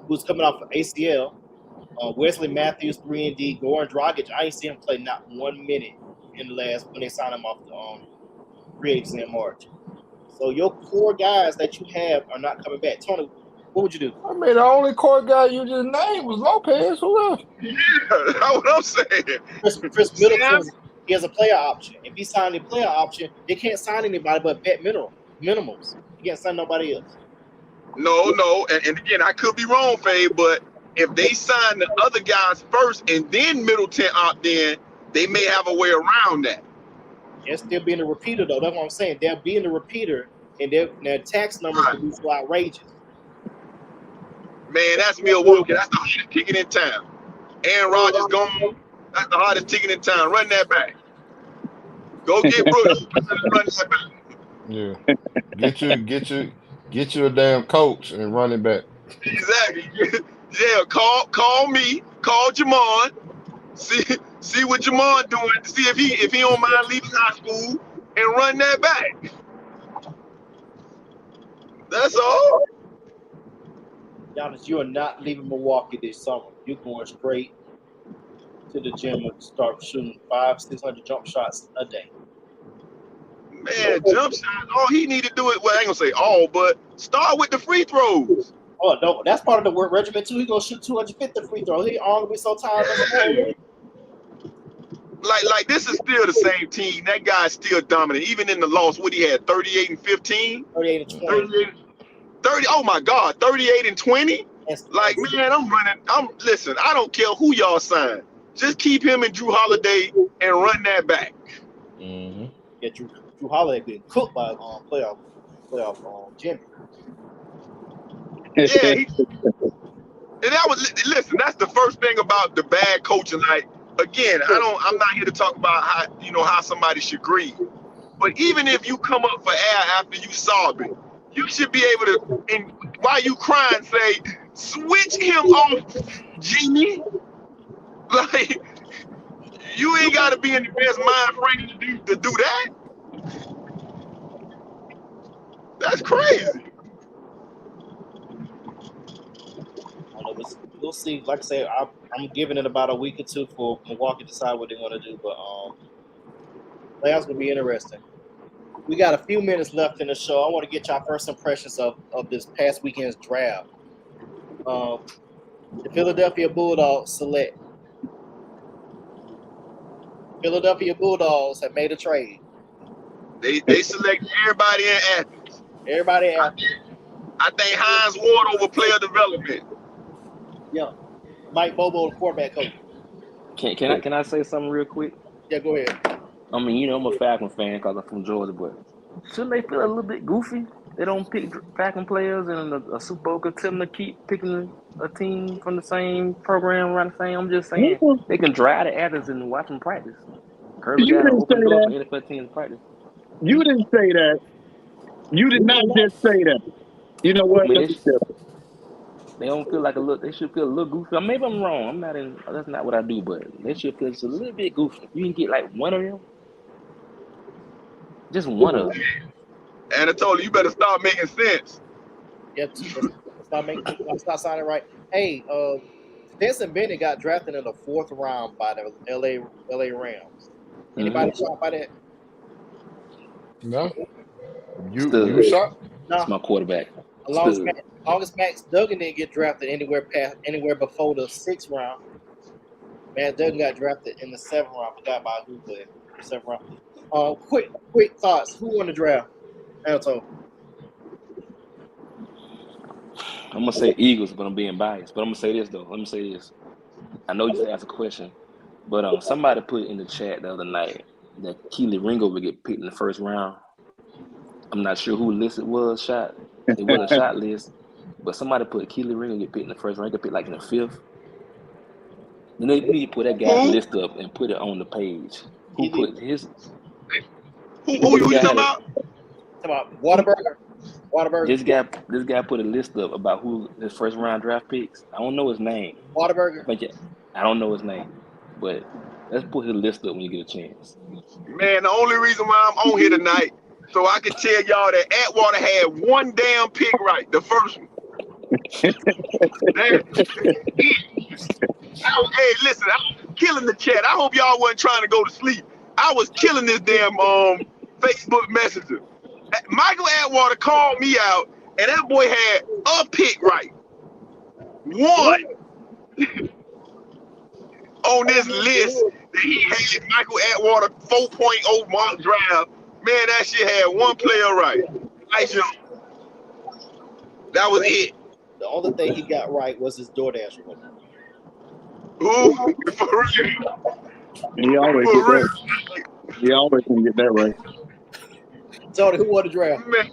who's coming off of ACL, Wesley Matthews, 3-and-D, Goran Dragic. I ain't seen him play not 1 minute in the last when they signed him off the free agency in March. So your core guys that you have are not coming back. Tony, what would you do? I mean, the only core guy you just named was Lopez. Who else? Yeah, that's what I'm saying. Chris Middleton, he has a player option. If he signed a player option, they can't sign anybody but vet minimums. You can't sign nobody else. No, and again, I could be wrong, Faye, but if they sign the other guys first and then Middleton opt in, they may have a way around that. They'll still be in the repeater, though. That's what I'm saying. They'll be in the repeater, and their tax numbers will be so outrageous. Man, that's Milwaukee. That's the hardest ticket in town. Aaron Rodgers gone. That's the hardest ticket in town. Run that back. Go get Brooks. Run that back. Yeah. Get you a damn coach and run it back. Exactly. Yeah, call me. Call Jamon. See what Jamon doing. See if he don't mind leaving high school and run that back. That's all. Giannis, you are not leaving Milwaukee this summer. You're going straight to the gym and start shooting 500-600 jump shots a day. Man, jump shots. All he need to do it. Well, I ain't gonna say all, but start with the free throws. Oh no, that's part of the work regimen too. He gonna shoot 250 free throws. He all gonna be so tired of the Like this is still the same team. That guy's still dominant. Even in the loss, what he had, 38 and 15? 38 and 20. 30, oh my God, 38 and 20? Like, man, listen, I don't care who y'all sign. Just keep him and Drew Holiday and run that back. Yeah, Drew Holiday getting cooked by playoff Jimmy. Yeah, and that was listen. That's the first thing about the bad coaching. Like again, I'm not here to talk about how somebody should grieve. But even if you come up for air after you solve it, you should be able to, and while you crying, say, switch him off, Jimmy. Like, you ain't got to be in the best mind frame to do that. That's crazy. We'll see. Like I said, I'm giving it about a week or two for Milwaukee to decide what they're going to do. But playoffs going to be interesting. We got a few minutes left in the show. I want to get y'all first impressions of this past weekend's draft. The Philadelphia Bulldogs select. Philadelphia Bulldogs have made a trade. They select everybody in Athens. Everybody in Athens. I think Hines Ward over player development. Yeah. Mike Bobo, the quarterback coach. Can I say something real quick? Yeah, go ahead. I mean, I'm a Falcon fan because I'm from Georgia, but shouldn't they feel a little bit goofy? They don't pick Falcon players and a Super Bowl contender keep picking a team from the same program around the same. I'm just saying they can drive the Athens and watch them practice. Kirby got an open door for NFL teams practice. You didn't say that. You did not just say that. You know what? I mean, they don't feel like a little. They should feel a little goofy. Maybe I'm wrong. I'm not in. That's not what I do. But they should feel just a little bit goofy. You can get like one of them. Just one of them. Anatoly, you better start making sense. Yeah, start sounding right. Hey, Stetson Bennett got drafted in the 4th round by the LA Rams. Anybody shocked by that? No. You shocked? No. That's my quarterback. August Max Duggan didn't get drafted anywhere before the 6th round. Man, Duggan got drafted in the 7th round. Forgot about who, but the 7th round. Quick thoughts. Who won the draft? Anatole. I'm gonna say Eagles, but I'm being biased. But I'm gonna say this though. Let me say this. I know you just asked a question, but somebody put in the chat the other night that Keely Ringo would get picked in the 1st round. I'm not sure who list it was shot. It wasn't a shot list, but somebody put Keely Ringo get picked in the 1st round. He got picked like in the 5th. Then they need to put that guy's list up and put it on the page. Who put his? Who you talking about? About Whataburger. This guy put a list up about who his 1st round draft picks. I don't know his name. Whataburger. But yeah, I don't know his name. But let's put his list up when you get a chance. Man, the only reason why I'm on here tonight, so I can tell y'all that Atwater had one damn pick right, the first one. Hey, listen, I'm killing the chat. I hope y'all wasn't trying to go to sleep. I was killing this damn Facebook Messenger. Michael Atwater called me out, and that boy had a pick right. One on this list that he had Michael Atwater 4.0 mock draft. Man, that shit had one player right. That was it. The only thing he got right was his DoorDash one. Who? For real? He always can get that right. Tony, who won the draft? Man.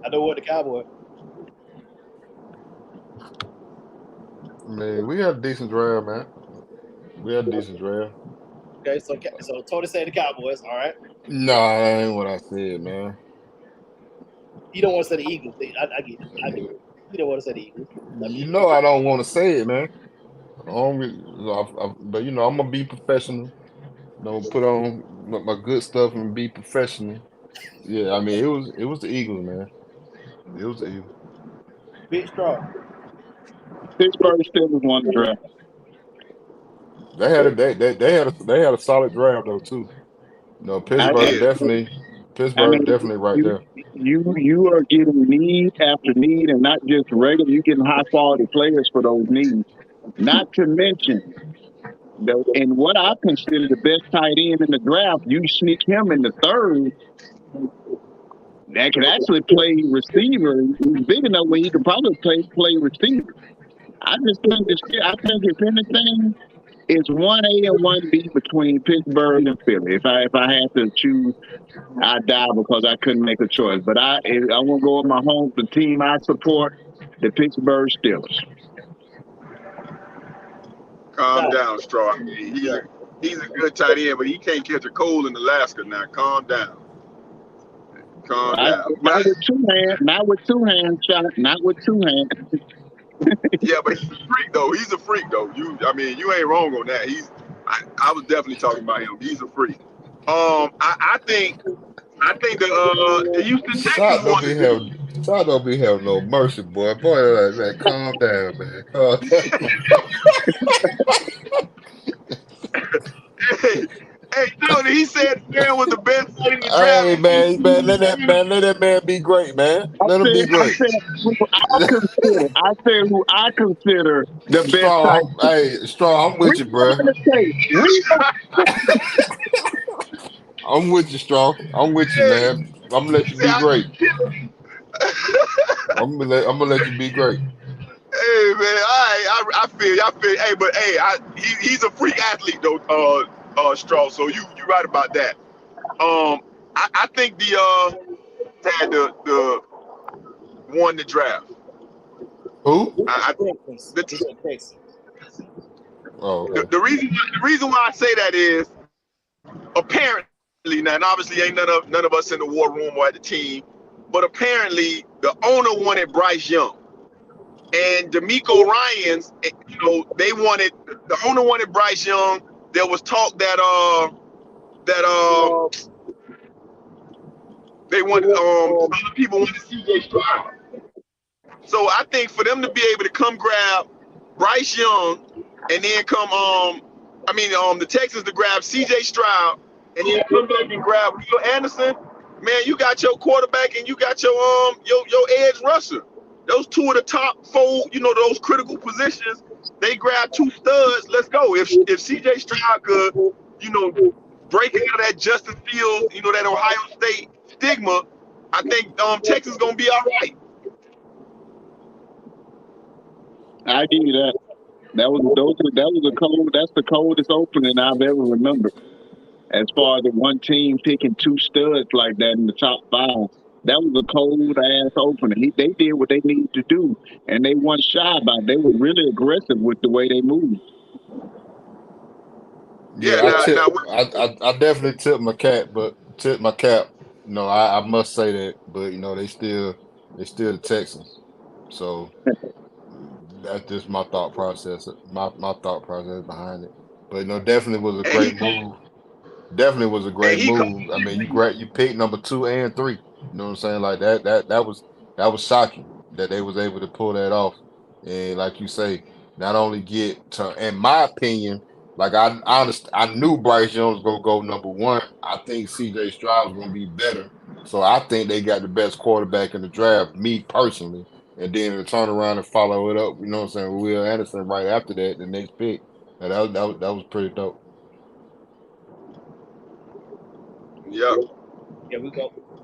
I know who won the Cowboy. Man, we had a decent draft, man. Okay, so Tony said the Cowboys. All right. Nah, that ain't what I said, man. You don't want to say the Eagles. I get it. I do it. You don't want to say the Eagles. You know I don't want to say it, man. But you know I'm gonna be professional. Put on my good stuff and be professional. Yeah, I mean it was the Eagles, man. It was the Eagles. Big straw. Pittsburgh Steelers won the draft. They had a solid draft though too. No, Pittsburgh definitely right there. You are getting need after need, and not just regular. You're getting high quality players for those needs. Not to mention, and what I consider the best tight end in the draft, you sneak him in the 3rd. That could actually play receiver. He's big enough where he could probably play receiver. I just think I think if anything, it's 1A and 1B between Pittsburgh and Philly. If I had to choose, I'd die because I couldn't make a choice. But I want to go with my home, the team I support, the Pittsburgh Steelers. Calm Shot. down, Straw. He's a good tight end, but he can't catch a cold in Alaska now. Calm down. Calm down. Not with two hands, shot. Not with two hands. Yeah, but he's a freak though. He's a freak though. You ain't wrong on that. I was definitely talking about him. He's a freak. I think the Houston Shot Texans don't be having no mercy, boy. Boy, man, calm down, man. Calm down. Hey, Tony, he said Aaron was the best player in the draft. Hey, man, let that man be great, man. Let him be great. I said who I consider the best. Straw, I'm with you, bro. I'm with you, Straw. I'm with you, man. I'm gonna let you be great. I'm gonna let you be great. Hey, man, I feel you. Hey, but hey, he's a freak athlete though, Straw. So you right about that. I think the won the draft. Who? The Texans. Oh, okay. The reason why I say that is apparently now, and obviously ain't none of us in the war room or at the team, but apparently the owner wanted Bryce Young. And DeMeco Ryans, the owner wanted Bryce Young. There was talk that they wanted other people wanted CJ Stroud. So I think for them to be able to come grab Bryce Young and then the Texans to grab CJ Stroud and then come back and grab Will Anderson, man, you got your quarterback and you got your edge rusher. Those two of the top four, those critical positions, they grab two studs. Let's go. If CJ Stroud could, break out of that Justin Fields, that Ohio State stigma, I think Texas gonna be all right. I give you that. That's the coldest opening I've ever remembered. As far as the one team picking two studs like that in the top 5. That was a cold ass opening. They did what they needed to do, and they weren't shy about it. They were really aggressive with the way they moved. Yeah, I definitely tipped my cap. No, I must say that, but they still the Texans. So that's just my thought process. My thought process behind it. But definitely was a great move. Definitely was a great move. I mean, you picked number 2 and 3. You know what I'm saying? Like that was shocking that they was able to pull that off. And like you say, not only get to, in my opinion, like I knew Bryce Young was gonna go number 1. I think CJ Stroud was gonna be better. So I think they got the best quarterback in the draft, me personally. And then to turn around and follow it up, you know what I'm saying, with Will Anderson right after that, the next pick. That was pretty dope. Yeah.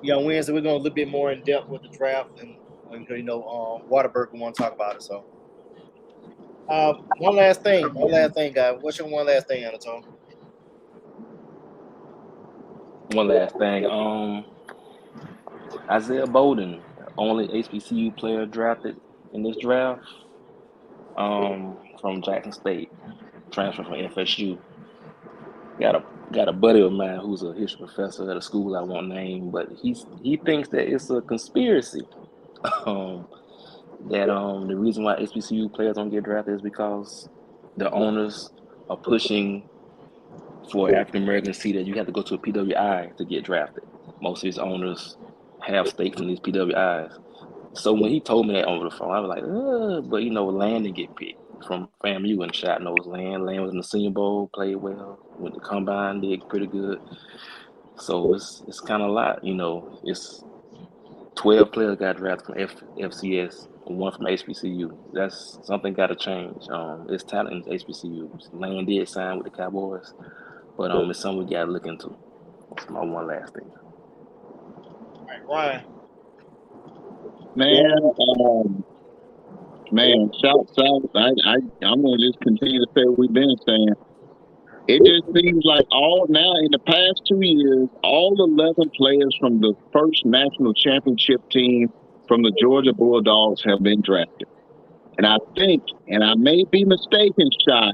Yeah, Wednesday we're going a little bit more in depth with the draft, and Waterberg will want to talk about it. So, one last thing, guys. What's your one last thing, Anatole? One last thing. Isaiah Bowden, only HBCU player drafted in this draft, from Jackson State, transfer from FSU. Got a buddy of mine who's a history professor at a school I won't name, but he thinks that it's a conspiracy. That the reason why HBCU players don't get drafted is because the owners are pushing for African Americans to see that you have to go to a PWI to get drafted. Most of these owners have stakes in these PWIs. So when he told me that over the phone, I was like, but Land didn't get picked from FAMU and shot knows Land. Land was in the Senior Bowl, played well, went to Combine, did pretty good. So it's kind of a lot, It's 12 players got drafted from FCS, 1 from HBCU. That's something got to change. It's talent in HBCU. Land did sign with the Cowboys, but it's something we got to look into. That's my one last thing. All right, Ryan. Man, Man, shouts out. I'm gonna just continue to say what we've been saying. It just seems like now in the past 2 years, all 11 players from the first national championship team from the Georgia Bulldogs have been drafted. And I think, and I may be mistaken, Shy,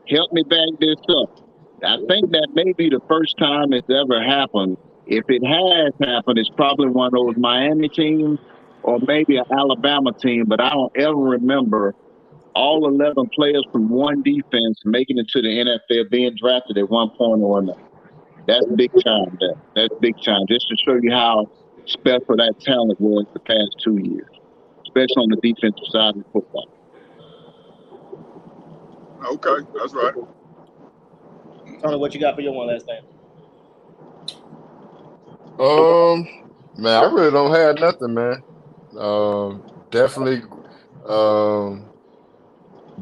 help me back this up. I think that may be the first time it's ever happened. If it has happened, it's probably one of those Miami teams or maybe an Alabama team, but I don't ever remember all 11 players from one defense making it to the NFL being drafted at one point or another. That's big time. That's big time. Just to show you how special that talent was the past 2 years, especially on the defensive side of football. Okay, that's right. Tony, what you got for your one last thing? Man, I really don't have nothing, man. Definitely,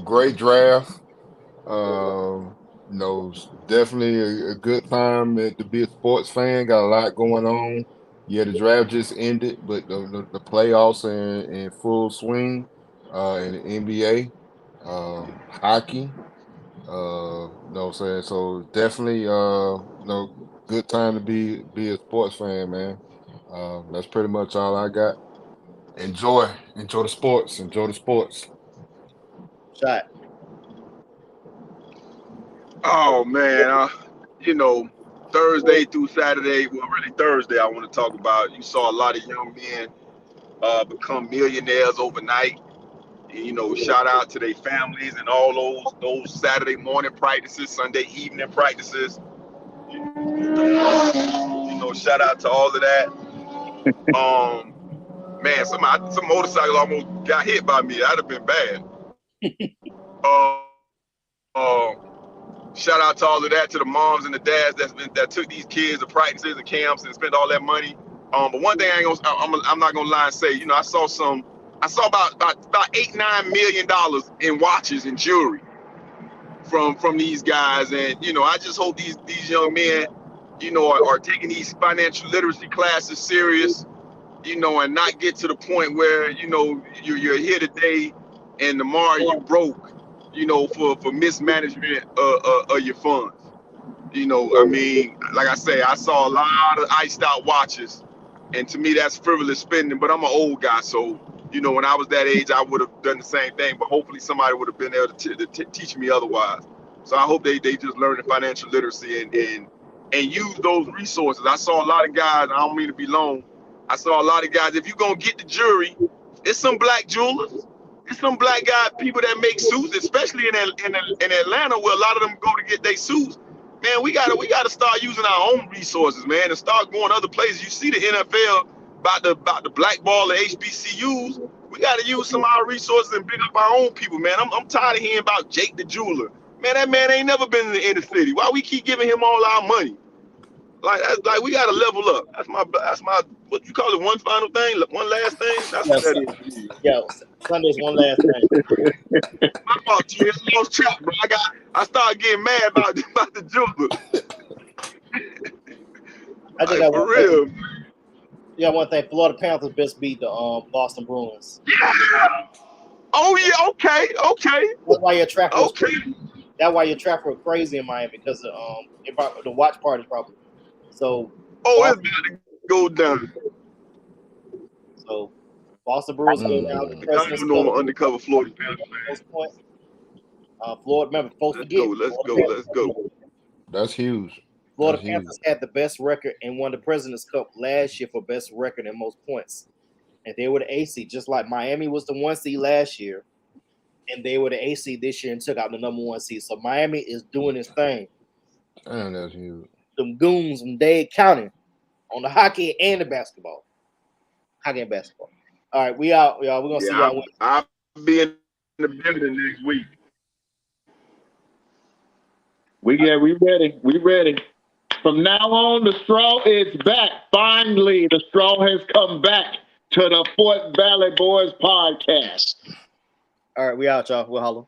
great draft. Definitely a good time to be a sports fan. Got a lot going on. Yeah, the draft just ended, but the playoffs are in full swing. In the NBA, hockey. Know what I'm saying? So definitely, good time to be a sports fan, man. That's pretty much all I got. Enjoy the sports. Enjoy the sports. Shot. Oh man, Thursday through Saturday, well, really Thursday, I want to talk about. You saw a lot of young men become millionaires overnight. And, shout out to their families and all those Saturday morning practices, Sunday evening practices. Shout out to all of that. Man, some motorcycle almost got hit by me. That'd have been bad. Shout out to all of that, to the moms and the dads that took these kids to practices and camps and spent all that money. But one thing I'm not gonna lie and say, I saw about $8-9 million in watches and jewelry from these guys, and I just hope these young men, are taking these financial literacy classes serious, and not get to the point where you're here today and tomorrow you broke, for mismanagement of your funds. Like I say, I saw a lot of iced out watches, and to me that's frivolous spending. But I'm an old guy, so when I was that age, I would have done the same thing. But hopefully somebody would have been able to teach me otherwise. So I hope they just learn the financial literacy and use those resources. I saw a lot of guys. I don't mean to be long. I saw a lot of guys. If you're gonna get the jewelry, it's some black jewelers. It's some black people that make suits, especially in Atlanta, where a lot of them go to get their suits. Man, we gotta start using our own resources, man, and start going other places. You see the NFL about the blackball the HBCUs. We gotta use some of our resources and bring up our own people, man. I'm tired of hearing about Jake the jeweler. Man, that man ain't never been in the inner city. Why we keep giving him all our money? Like we gotta level up. That's my what you call it, one final thing, one last thing. That's what that is. Yo, Sunday's one last thing. My fault, G. It's lost track, bro. I started getting mad about the jeweler. I just Like, got for one real. thing. Yeah, one thing. Florida Panthers best beat the Boston Bruins. Yeah. Oh yeah. Okay. That's why your traffic was Okay. crazy. That's why your traffic was crazy in Miami, because the watch party probably. So Oh, it's about to go down. So Boston Bruins go down to I don't President's even know I'm Cup. an undercover Florida Panthers fan. Most points. Florida, remember, folks Let's forget. go. Let's go. That's huge. Florida That's huge. Panthers had the best record and won the President's Cup last year for best record and most points. And they were the AC, just like Miami was the 1 seed last year. And they were the AC this year and took out the number 1 seed. So Miami is doing its thing. Damn, that's huge. Them goons from Dade County on the hockey and the basketball. Hockey and basketball. All right, we out, y'all. We're going to see y'all. I'll be in the building next week. We ready. We ready. From now on, the straw is back. Finally, the straw has come back to the Fort Valley Boys podcast. All right, we out, y'all. We'll holler.